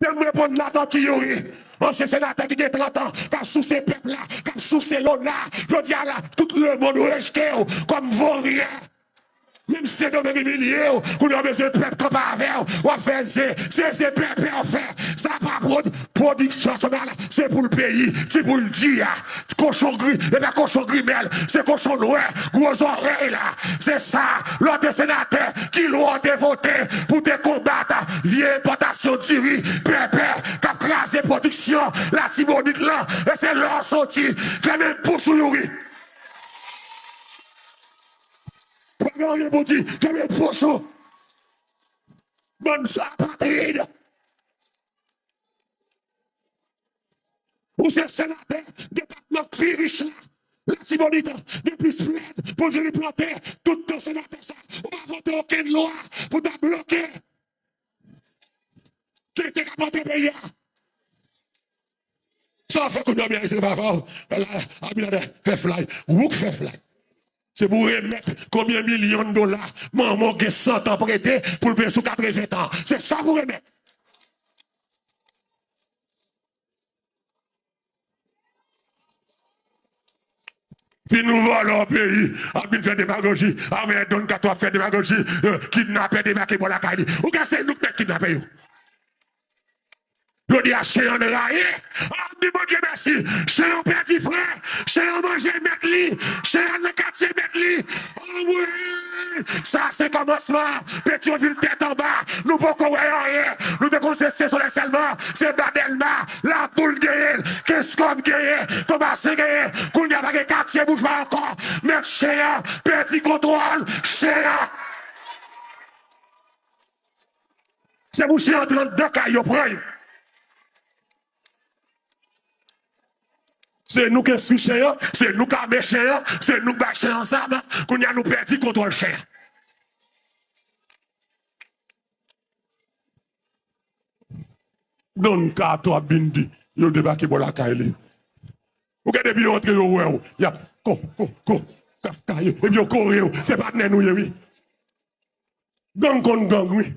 J'aime répondre là-dedans, Youry. Ancien sénateur qui a 30 ans, qui a sous ces peuples-là, qui a sous ces lots-là, je dis à la, tout le monde rejeté comme vaurien. Même si c'est dans les milliers, qu'on a besoin de peuple comme avec, on va faire c'est peuple en fait. Ça pas pour production nationale, c'est pour le pays, c'est pour le dire. Cochon gris, et bien cochon grimel, c'est cochon noir, gros oreilles là. C'est ça, l'autre sénateur qui l'a voté pour te combattre, vieille importation de riz, pépé, qui a crasé production, la tibonite là, et c'est leur sorti, qui a même pour sous Youry. Regardez, vous dites, tu es poisson. Bonne apatride. Vous êtes sénateur, département plus riche là. La Tibonite, depuis pleine, pour les planter, tout ton sénateur ça. On va voter aucune loi pour te bloquer. Qui était capable de payer. Ça fait qu'on a bien, c'est pas fort. Là, fait fly. Où fait fly? C'est pour remettre combien de millions de dollars. Maman qui 100 ans prêté pour le payer sous 80 ans. C'est ça pour remettre. Puis nous volons au pays, à bien faire démagogie, à bien donner qu'à toi faire démagogie, kidnapper, débarquer pour la caille. Ou qu'est-ce que nous kidnapper? Je dis à Chéan de la dis mon Dieu merci, Chéan perdu frère, Chéan manger mettre lit, Chéan le quartier mettre lit. Oh oui, ça c'est commencement, Pétionville tête en bas, nous ne pouvons rien, nous devons cesser sur les seulement, c'est Badelma, la poule guerrière, qu'est-ce qu'on guerrière, Thomas guerrier, qu'on n'y a pas de quartier bouge pas encore, mais Chéan, perdu contrôle, Chéan. C'est vous Chéan 32 caillots près. C'est nous qui sommes chers, c'est nous qui sommes chers, c'est nous qui sommes ensemble, qu'on a nous perdu contre le cher. Donc, quand toi, Bindi, vous débarquez pour la caille. Vous regardez bien entre vous, il y a et bien, c'est pas de nous, oui. Gang contre gang, oui.